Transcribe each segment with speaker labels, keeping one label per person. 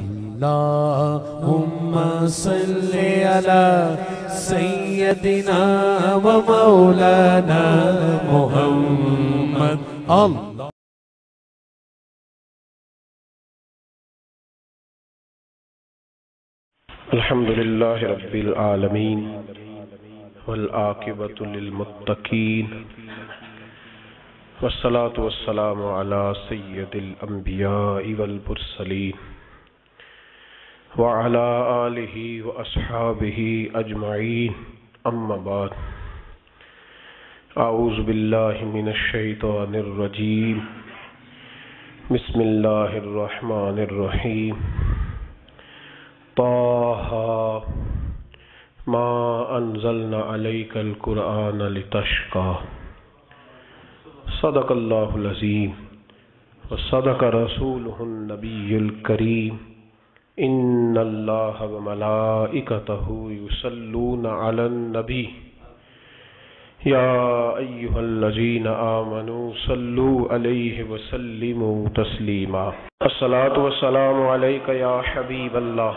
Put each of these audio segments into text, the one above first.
Speaker 1: اللهم صل على سيدنا ومولانا محمد اللہ
Speaker 2: الحمد للہ رب العالمین والعاقبۃ للمتقین والصلاة والسلام علی سید الانبیاء والمرسلین وعلی آلہ واصحابہ اجمعین اما بعد اعوذ باللہ من الشیطان الرجیم بسم اللہ الرحمن الرحیم طه ما انزلنا عليك القرآن لتشقى صدق الله العظيم وصدق رسوله النبي الكريم إن الله وملائكته يصلون على النبي يا أيها الذين آمنوا صلوا عليه وسلموا تسليما الصلاة والسلام عليك يا حبيب الله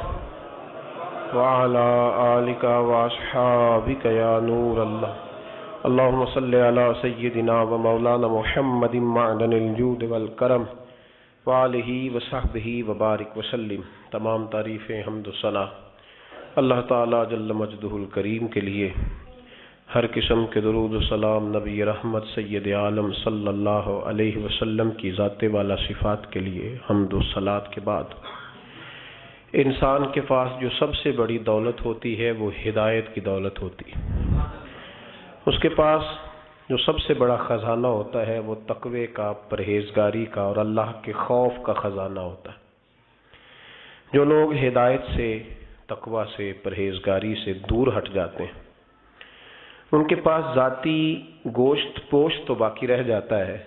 Speaker 2: وعلى آلك وأصحابك يا نور الله اللهم صل على سيدنا ومولانا محمد معدن الجود والکرم وآلہ وصحبہ وبارک وسلم۔ تمام تعریفیں حمد و ثنا اللہ تعالی جل مجدہ الکریم کے لیے، ہر قسم کے درود و سلام نبی رحمت سید عالم صلی اللہ علیہ وسلم کی ذات والا صفات کے لیے حمد و صلات کے بعد، انسان کے پاس جو سب سے بڑی دولت ہوتی ہے وہ ہدایت کی دولت ہوتی ہے۔ اس کے پاس جو سب سے بڑا خزانہ ہوتا ہے وہ تقوی کا، پرہیزگاری کا اور اللہ کے خوف کا خزانہ ہوتا ہے۔ جو لوگ ہدایت سے، تقوی سے، پرہیزگاری سے دور ہٹ جاتے ہیں، ان کے پاس ذاتی گوشت پوشت تو باقی رہ جاتا ہے،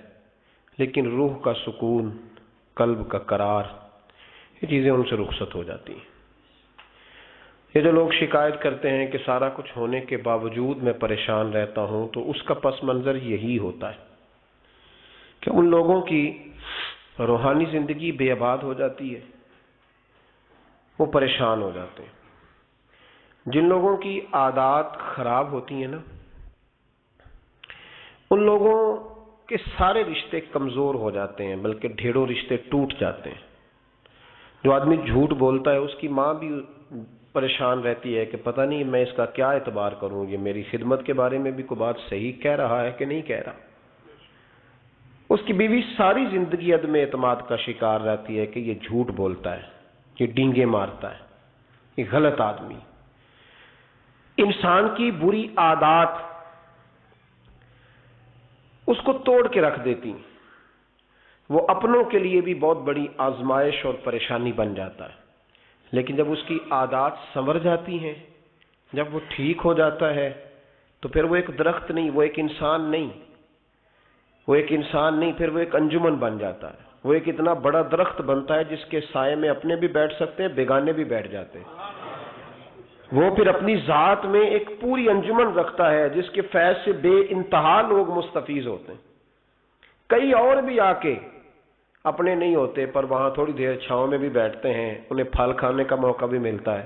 Speaker 2: لیکن روح کا سکون، قلب کا قرار، یہ چیزیں ان سے رخصت ہو جاتی ہیں۔ یہ جو لوگ شکایت کرتے ہیں کہ سارا کچھ ہونے کے باوجود میں پریشان رہتا ہوں، تو اس کا پس منظر یہی ہوتا ہے کہ ان لوگوں کی روحانی زندگی بے آباد ہو جاتی ہے، وہ پریشان ہو جاتے ہیں۔ جن لوگوں کی عادات خراب ہوتی ہیں نا، ان لوگوں کے سارے رشتے کمزور ہو جاتے ہیں، بلکہ ڈھیروں رشتے ٹوٹ جاتے ہیں۔ جو آدمی جھوٹ بولتا ہے، اس کی ماں بھی پریشان رہتی ہے کہ پتہ نہیں میں اس کا کیا اعتبار کروں، یہ میری خدمت کے بارے میں بھی کوئی بات صحیح کہہ رہا ہے کہ نہیں کہہ رہا۔ اس کی بیوی ساری زندگی عدم اعتماد کا شکار رہتی ہے کہ یہ جھوٹ بولتا ہے، یہ ڈینگے مارتا ہے، یہ غلط آدمی۔ انسان کی بری عادات اس کو توڑ کے رکھ دیتی ہیں، وہ اپنوں کے لیے بھی بہت بڑی آزمائش اور پریشانی بن جاتا ہے۔ لیکن جب اس کی عادات سنور جاتی ہیں، جب وہ ٹھیک ہو جاتا ہے، تو پھر وہ ایک درخت نہیں، وہ ایک انسان نہیں، پھر وہ ایک انجمن بن جاتا ہے۔ وہ ایک اتنا بڑا درخت بنتا ہے جس کے سائے میں اپنے بھی بیٹھ سکتے ہیں، بیگانے بھی بیٹھ جاتے ہیں۔ وہ پھر اپنی ذات میں ایک پوری انجمن رکھتا ہے جس کے فیض سے بے انتہا لوگ مستفیض ہوتے ہیں۔ کئی اور بھی آ کے اپنے نہیں ہوتے، پر وہاں تھوڑی دیر چھاؤں میں بھی بیٹھتے ہیں، انہیں پھل کھانے کا موقع بھی ملتا ہے،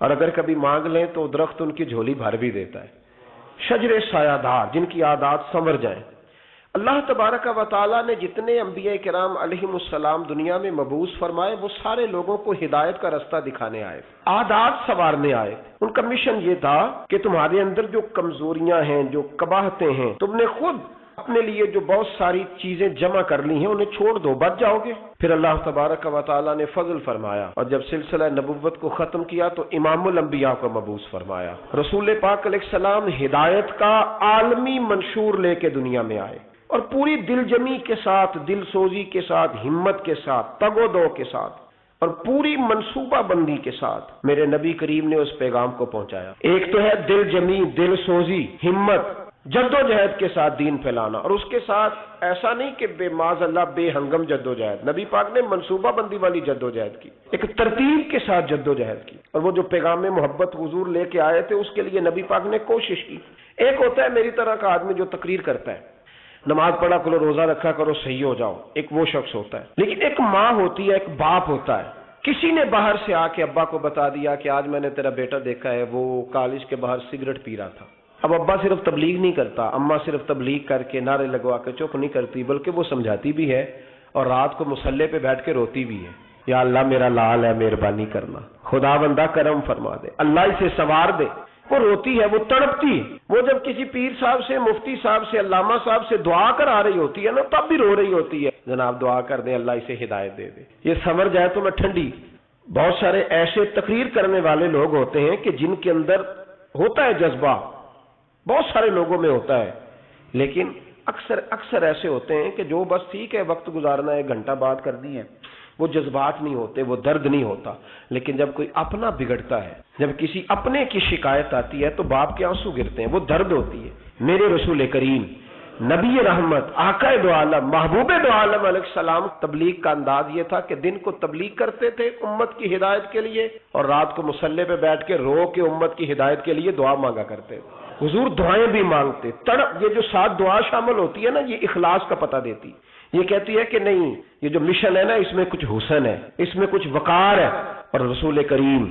Speaker 2: اور اگر کبھی مانگ لیں تو درخت ان کی جھولی بھر بھی دیتا ہے۔ شجر سایہ دار جن کی عادات سنور جائیں۔ اللہ تبارک و تعالیٰ نے جتنے انبیاء کرام علیہم السلام دنیا میں مبعوث فرمائے، وہ سارے لوگوں کو ہدایت کا رستہ دکھانے آئے، عادات سنوارنے آئے۔ ان کا مشن یہ تھا کہ تمہارے اندر جو کمزوریاں ہیں، جو قباحتیں ہیں، تم نے خود اپنے لیے جو بہت ساری چیزیں جمع کر لی ہیں انہیں چھوڑ دو، بچ جاؤ گے۔ پھر اللہ تبارک و تعالیٰ نے فضل فرمایا، اور جب سلسلہ نبوت کو ختم کیا تو امام الانبیاء کو مبعوث فرمایا۔ رسول پاک علیہ السلام ہدایت کا عالمی منشور لے کے دنیا میں آئے، اور پوری دل جمی کے ساتھ، دل سوزی کے ساتھ، ہمت کے ساتھ، تگ و دو کے ساتھ، اور پوری منصوبہ بندی کے ساتھ میرے نبی کریم نے اس پیغام کو پہنچایا۔ ایک تو ہے دل جمی، دل سوزی، ہمت، جد و جہد کے ساتھ دین پھیلانا، اور اس کے ساتھ ایسا نہیں کہ بے معاذ اللہ بے ہنگم جد و جہد، نبی پاک نے منصوبہ بندی والی جد و جہد کی، ایک ترتیب کے ساتھ جد و جہد کی، اور وہ جو پیغام محبت حضور لے کے آئے تھے اس کے لیے نبی پاک نے کوشش کی۔ ایک ہوتا ہے میری طرح کا آدمی جو تقریر کرتا ہے، نماز پڑھا کرو، روزہ رکھا کرو، صحیح ہو جاؤ، ایک وہ شخص ہوتا ہے۔ لیکن ایک ماں ہوتی ہے، ایک باپ ہوتا ہے، کسی نے باہر سے آ کے ابا کو بتا دیا کہ آج میں نے تیرا بیٹا دیکھا ہے وہ کالج کے باہر سگریٹ پی رہا تھا. اب ابا صرف تبلیغ نہیں کرتا، اماں صرف تبلیغ کر کے نعرے لگوا کے چپ نہیں کرتی، بلکہ وہ سمجھاتی بھی ہے اور رات کو مصلے پہ بیٹھ کے روتی بھی ہے. یا اللہ میرا لال ہے، مہربانی کرنا، خدا بندہ کرم فرما دے، اللہ اسے سنوار دے. وہ روتی ہے، وہ تڑپتی ہے. وہ جب کسی پیر صاحب سے، مفتی صاحب سے، علامہ صاحب سے دعا کرا رہی ہوتی ہے نا، تب بھی رو رہی ہوتی ہے، جناب دعا کر دیں اللہ اسے ہدایت دے دے، یہ سنور جائے تو میں ٹھنڈی. بہت سارے ایسے تقریر کرنے والے لوگ ہوتے ہیں کہ جن کے اندر ہوتا ہے جذبہ، بہت سارے لوگوں میں ہوتا ہے، لیکن اکثر ایسے ہوتے ہیں کہ جو بس ٹھیک ہے وقت گزارنا ہے، گھنٹہ بات کرنی ہے، وہ جذبات نہیں ہوتے، وہ درد نہیں ہوتا. لیکن جب کوئی اپنا بگڑتا ہے، جب کسی اپنے کی شکایت آتی ہے تو باپ کے آنسو گرتے ہیں، وہ درد ہوتی ہے. میرے رسول کریم نبی رحمت آقا دو عالم محبوب دو عالم علیہ السلام تبلیغ کا انداز یہ تھا کہ دن کو تبلیغ کرتے تھے امت کی ہدایت کے لیے، اور رات کو مصلے پہ بیٹھ کے رو کے امت کی ہدایت کے لیے دعا مانگا کرتے تھے. حضور دعائیں بھی مانگتے. تڑپ، یہ جو 7 دعا شامل ہوتی ہے نا، یہ اخلاص کا پتہ دیتی. یہ کہتی ہے کہ نہیں، یہ جو مشن ہے نا، اس میں کچھ حسن ہے، اس میں کچھ وقار ہے. اور رسول کریم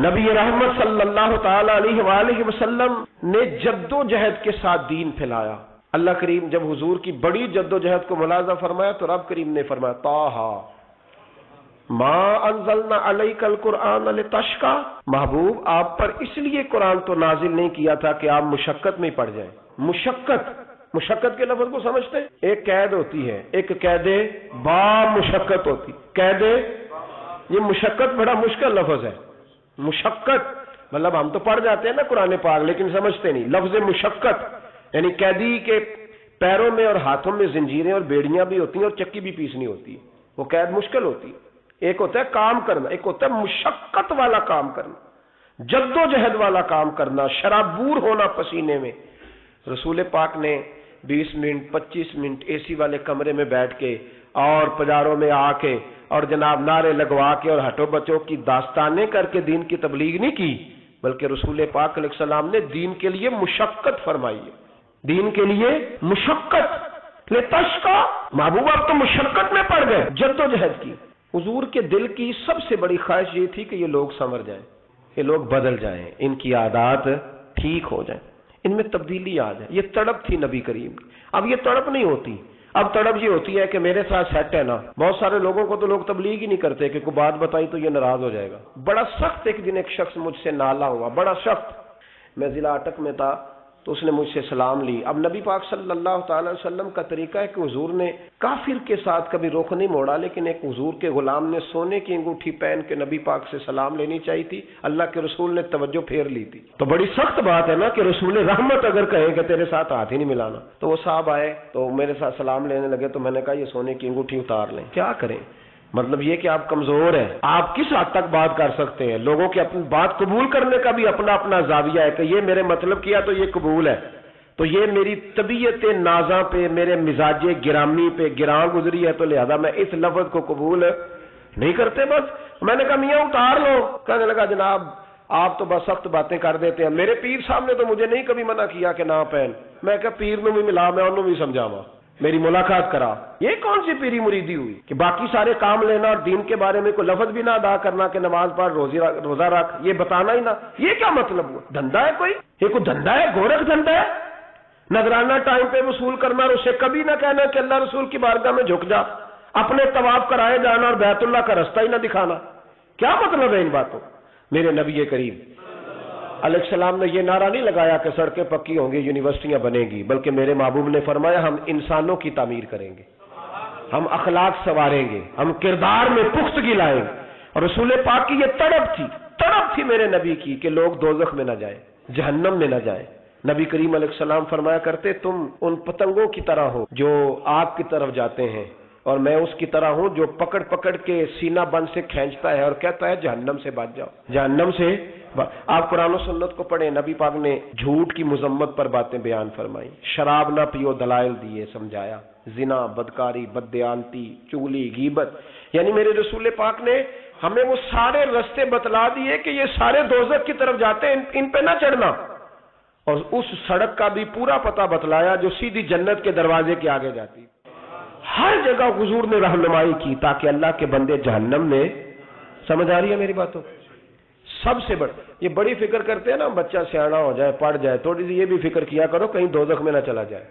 Speaker 2: نبی رحمت صلی اللہ تعالی علیہ وآلہ وسلم نے جد و جہد کے ساتھ دین پھیلایا. اللہ کریم جب حضور کی بڑی جد و جہد کو ملاحظہ فرمایا تو رب کریم نے فرمایا طٰہٰ ما انزلنا علیک القرآن لتشقیٰ، محبوب آپ پر اس لیے قرآن تو نازل نہیں کیا تھا کہ آپ مشقت میں پڑ جائیں. مشقت کے لفظ کو سمجھتے ہیں؟ ایک قید ہوتی ہے، ایک قید با مشقت ہوتی. قید، یہ مشقت بڑا مشکل لفظ ہے. مشقت مطلب ہم تو پڑھ جاتے ہیں نا قرآن پاک لیکن سمجھتے نہیں. لفظ مشقت یعنی قیدی کے پیروں میں اور ہاتھوں میں زنجیریں اور بیڑیاں بھی ہوتی ہیں اور چکی بھی پیسنی ہوتی ہے. وہ قید مشکل ہوتی ہے. ایک ہوتا ہے کام کرنا، ایک ہوتا ہے مشقت والا کام کرنا، جد و جہد والا کام کرنا، شرابور ہونا پسینے میں. رسول پاک نے 20 منٹ 25 منٹ اے سی والے کمرے میں بیٹھ کے اور بازاروں میں آ کے اور جناب نعرے لگوا کے اور ہٹو بچوں کی داستانیں کر کے دین کی تبلیغ نہیں کی، بلکہ رسول پاک علیہ السلام نے دین کے لیے مشقت فرمائی ہے. دین کے لیے مشقت لتشقیٰ، محبوب آپ تو مشقت میں پڑ گئے، جد و جہد کی. حضور کے دل کی سب سے بڑی خواہش یہ تھی کہ یہ لوگ سنور جائیں، یہ لوگ بدل جائیں، ان کی عادات ٹھیک ہو جائیں، ان میں تبدیلی آ جائے. یہ تڑپ تھی نبی کریم کی. اب یہ تڑپ نہیں ہوتی، اب تڑپ یہ ہوتی ہے کہ میرے ساتھ سیٹ ہے نا. بہت سارے لوگوں کو تو لوگ تبلیغ ہی نہیں کرتے کہ کوئی بات بتائی تو یہ ناراض ہو جائے گا. بڑا سخت ایک دن ایک شخص مجھ سے نالا ہوا، بڑا سخت. میں ضلع اٹک میں تھا تو اس نے مجھ سے سلام لی. اب نبی پاک صلی اللہ تعالی وسلم کا طریقہ ہے کہ حضور نے کافر کے ساتھ کبھی رخ نہیں موڑا، لیکن ایک حضور کے غلام نے سونے کی انگوٹھی پہن کے نبی پاک سے سلام لینی چاہیے تھی. اللہ کے رسول نے توجہ پھیر لی تھی. تو بڑی سخت بات ہے نا کہ رسول رحمت اگر کہے کہ تیرے ساتھ ہاتھ ہی نہیں ملانا. تو وہ صاحب آئے تو میرے ساتھ سلام لینے لگے تو میں نے کہا یہ سونے کی انگوٹھی اتار لیں. کیا کریں؟ مطلب یہ کہ آپ کمزور ہیں، آپ کس حد تک بات کر سکتے ہیں. لوگوں کی اپنی بات قبول کرنے کا بھی اپنا اپنا زاویہ ہے کہ یہ میرے مطلب کیا تو یہ قبول ہے، تو یہ میری طبیعت نازاں پہ، میرے مزاج گرامی پہ گراں گزری ہے، تو لہذا میں اس لفظ کو قبول نہیں کرتے. بس میں نے کہا میاں اتار لو. کہنے لگا جناب آپ تو بس سخت باتیں کر دیتے ہیں، میرے پیر صاحب نے تو مجھے نہیں کبھی منع کیا کہ نہ پہن. میں کہا پیر نو بھی ملا، میں انہوں بھی سمجھاوا، میری ملاقات کرا. یہ کون سی پیری مریدی ہوئی کہ باقی سارے کام لینا اور دین کے بارے میں کوئی لفظ بھی نہ ادا کرنا کہ نماز پڑھ روزہ رکھ، یہ بتانا ہی نہ. یہ کیا مطلب ہوا؟ دھندا ہے کوئی؟ یہ کوئی دھندا ہے؟ گورکھ دھندا ہے؟ نذرانہ ٹائم پہ وصول کرنا اور اسے کبھی نہ کہنا کہ اللہ رسول کی بارگاہ میں جھک جا، اپنے طواف کرائے جانا اور بیت اللہ کا رستہ ہی نہ دکھانا. کیا مطلب ہے ان باتوں؟ میرے نبی کریم علیہ السلام نے یہ نعرہ نہیں لگایا کہ سڑکیں پکی ہوں گی، یونیورسٹیاں بنیں گی، بلکہ میرے محبوب نے فرمایا ہم انسانوں کی تعمیر کریں گے، ہم اخلاق سنواریں گے، ہم کردار میں پختگی لائیں گے. اور رسول پاک کی یہ تڑپ تھی میرے نبی کی کہ لوگ دوزخ میں نہ جائیں، جہنم میں نہ جائیں. نبی کریم علیہ السلام فرمایا کرتے تم ان پتنگوں کی طرح ہو جو آگ کی طرف جاتے ہیں، اور میں اس کی طرح ہوں جو پکڑ پکڑ کے سینہ بند سے کھینچتا ہے اور کہتا ہے جہنم سے بچ جاؤ، جہنم سے. آپ قرآن و سنت کو پڑھیں، نبی پاک نے جھوٹ کی مذمت پر باتیں بیان فرمائی، شراب نہ پیو دلائل دیے سمجھایا، زنا، بدکاری، بددیانتی، چغلی، غیبت. یعنی میرے رسول پاک نے ہمیں وہ سارے رستے بتلا دیے کہ یہ سارے دوزخ کی طرف جاتے ہیں، ان پہ نہ چڑھنا. اور اس سڑک کا بھی پورا پتہ بتلایا جو سیدھی جنت کے دروازے کے آگے جاتی. ہر جگہ حضور نے رہنمائی کی تاکہ اللہ کے بندے جہنم میں. سمجھ آ رہی ہے میری باتوں؟ سب سے یہ بڑی فکر کرتے ہیں نا بچہ سیاڑا ہو جائے پڑھ جائے، تھوڑی سی یہ بھی فکر کیا کرو کہیں دوزخ میں نہ چلا جائے.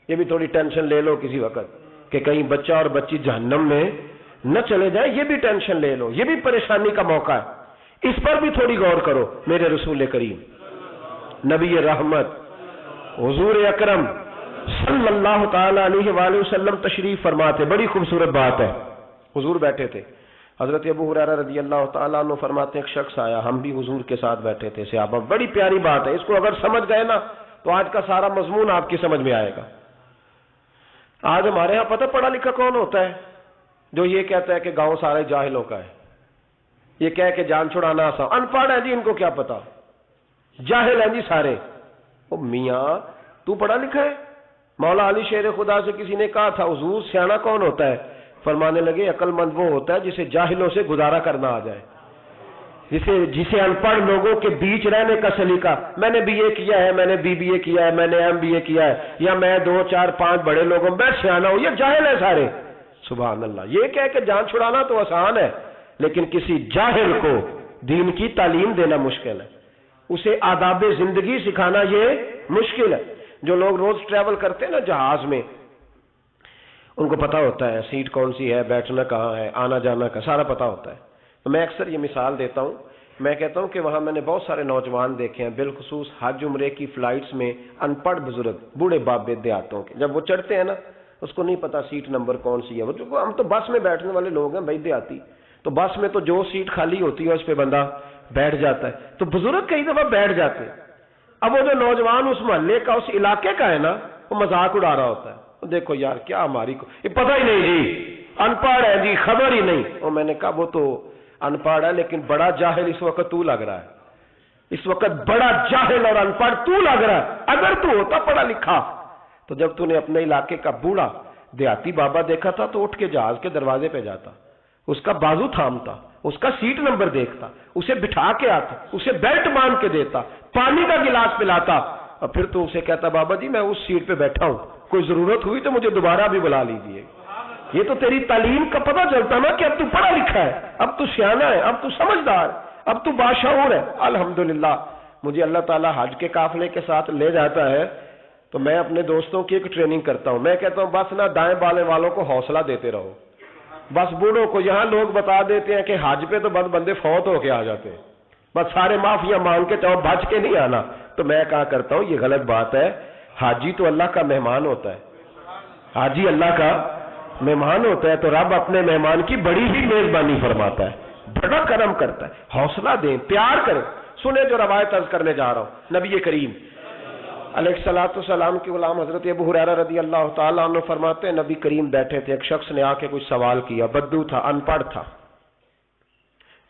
Speaker 2: یہ بھی تھوڑی ٹینشن لے لو کسی وقت کہ کہیں بچہ اور بچی جہنم میں نہ چلے جائیں، یہ بھی ٹینشن لے لو، یہ بھی پریشانی کا موقع ہے. اس پر بھی تھوڑی غور کرو. میرے رسول کریم نبی رحمت حضور اکرم صلی اللہ تعالی علیہ وآلہ وسلم تشریف فرماتے. بڑی خوبصورت بات ہے. حضور بیٹھے تھے. حضرت ابو ہریرہ رضی اللہ تعالیٰ عنہ فرماتے ہیں ایک شخص آیا، ہم بھی حضور کے ساتھ بیٹھے تھے صحابہ. بڑی پیاری بات ہے، اس کو اگر سمجھ گئے نا تو آج کا سارا مضمون آپ کی سمجھ میں آئے گا. آج ہمارے ہاں پتہ پڑھا لکھا کون ہوتا ہے؟ جو یہ کہتا ہے کہ گاؤں سارے جاہلوں کا ہے، یہ کہہ کہ جان چھڑانا آسان. ان پڑھ ہے جی، ان کو کیا پتا، جاہل ہیں جی سارے. او میاں تو پڑھا لکھا ہے؟ مولا علی شیر خدا سے کسی نے کہا تھا حضور سیانا کون ہوتا ہے؟ فرمانے لگے عقل مند وہ ہوتا ہے جسے جاہلوں سے گزارا کرنا آ جائے، جسے ان پڑھ لوگوں کے بیچ رہنے کا سلیقہ. میں نے بی اے کیا ہے، میں نے بی اے کیا ہے، میں نے ایم بی اے کیا ہے، یا میں 2 4 5 بڑے لوگوں میں سیانا ہوں. یہ جاہل ہے سارے. سبحان اللہ. یہ کہہ کہ جان چھڑانا تو آسان ہے، لیکن کسی جاہل کو دین کی تعلیم دینا مشکل ہے، اسے آداب زندگی سکھانا یہ مشکل ہے. جو لوگ روز ٹریول کرتے ہیں نا جہاز میں، ان کو پتا ہوتا ہے سیٹ کون سی ہے، بیٹھنا کہاں ہے، آنا جانا کا سارا پتا ہوتا ہے. تو میں اکثر یہ مثال دیتا ہوں، میں کہتا ہوں کہ وہاں میں نے بہت سارے نوجوان دیکھے ہیں، بالخصوص حج عمرے کی فلائٹس میں ان پڑھ بزرگ بوڑھے بابے دیہاتوں کے، جب وہ چڑھتے ہیں نا اس کو نہیں پتا سیٹ نمبر کون سی ہے. ہم تو بس میں بیٹھنے والے لوگ ہیں بھائی دیہاتی، تو بس میں تو جو سیٹ خالی ہوتی ہے اس پہ بندہ بیٹھ جاتا ہے. تو بزرگ کئی دفعہ بیٹھ جاتے ہیں. اب وہ جو نوجوان اس محلے کا اس علاقے کا ہے نا، وہ مذاق اڑا رہا ہوتا ہے. دیکھو یار کیا ہماری کو یہ پتہ ہی نہیں جی، ان پڑھ ہے جی، خبر ہی نہیں. اور میں نے کہا وہ تو ان پڑھ ہے لیکن بڑا جاہل اس وقت تو لگ رہا ہے. اس وقت بڑا جاہل اور ان پڑھ تو لگ رہا ہے. اگر تو ہوتا پڑھا لکھا تو جب تو نے اپنے علاقے کا بوڑھا دیہاتی بابا دیکھا تھا تو اٹھ کے جہاز کے دروازے پہ جاتا، اس کا بازو تھامتا، اس کا سیٹ نمبر دیکھتا، اسے بٹھا کے آتا، اسے بیلٹ باندھ کے دیتا، پانی کا گلاس پلاتا، اور پھر تو اسے کہتا بابا جی میں اس سیٹ پہ بیٹھا ہوں، کوئی ضرورت ہوئی تو مجھے دوبارہ بھی بلا لیجیے. یہ تو تیری تعلیم کا پتہ چلتا نا کہ اب تو پڑھا لکھا ہے، اب تو سیانا ہے، اب تو سمجھدار، اب تو باشعور ہے. الحمدللہ مجھے اللہ تعالیٰ حج کے قافلے کے ساتھ لے جاتا ہے تو میں اپنے دوستوں کی ایک ٹریننگ کرتا ہوں. میں کہتا ہوں بس نہ دائیں بالیں والوں کو حوصلہ دیتے رہو. بس بوڑھوں کو یہاں لوگ بتا دیتے ہیں کہ حج پہ تو بس بندے فوت ہو کے آ جاتے ہیں، بس سارے معافیاں مانگ کے چاہو بچ کے نہیں آنا. تو میں کہا کرتا ہوں یہ غلط بات ہے. حاجی تو اللہ کا مہمان ہوتا ہے، حاجی اللہ کا مہمان ہوتا ہے، تو رب اپنے مہمان کی بڑی ہی میزبانی فرماتا ہے، بڑا کرم کرتا ہے. حوصلہ دیں، پیار کریں. سنیں جو روایت عرض کرنے جا رہا ہوں. نبی کریم علیہ الصلوۃ والسلام کے غلام حضرت ابو ہریرہ رضی اللہ تعالیٰ عنہ فرماتے ہیں نبی کریم بیٹھے تھے، ایک شخص نے آ کے کچھ سوال کیا، بدو تھا، ان پڑھ تھا.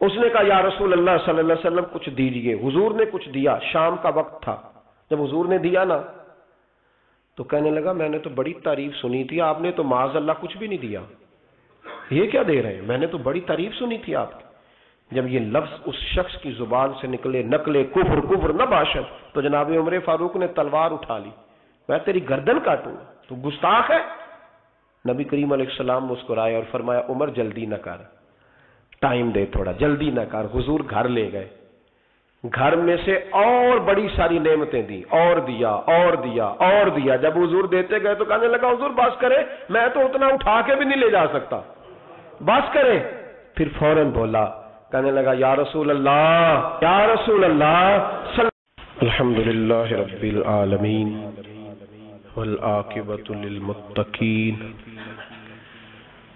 Speaker 2: اس نے کہا یا رسول اللہ صلی اللہ علیہ وسلم کچھ دیجیے. حضور نے کچھ دیا. شام کا وقت تھا. جب حضور نے دیا نا تو کہنے لگا میں نے تو بڑی تعریف سنی تھی، آپ نے تو معاذ اللہ کچھ بھی نہیں دیا. یہ کیا دے رہے ہیں؟ میں نے تو بڑی تعریف سنی تھی آپ کی. جب یہ لفظ اس شخص کی زبان سے نکلے، نقلے کفر کفر نہ باشد، تو جناب عمر فاروق نے تلوار اٹھا لی، میں تیری گردن کاٹوں گا، تو گستاخ ہے. نبی کریم علیہ السلام مسکرائے اور فرمایا عمر جلدی نہ کر، ٹائم دے تھوڑا، جلدی نہ کر. حضور گھر لے گئے، گھر میں سے اور بڑی ساری نعمتیں دی، اور دیا اور دیا اور دیا. جب حضور دیتے گئے تو کہنے لگا حضور بس کرے، میں تو اتنا اٹھا کے بھی نہیں لے جا سکتا، بس کرے. پھر فوراً بولا، کہنے لگا یا رسول اللہ یا رسول اللہ. الحمدللہ رب العالمین والعاقبۃ للمتقین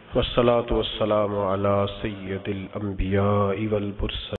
Speaker 2: والصلاة والسلام علی سید الانبیاء والمرسلین.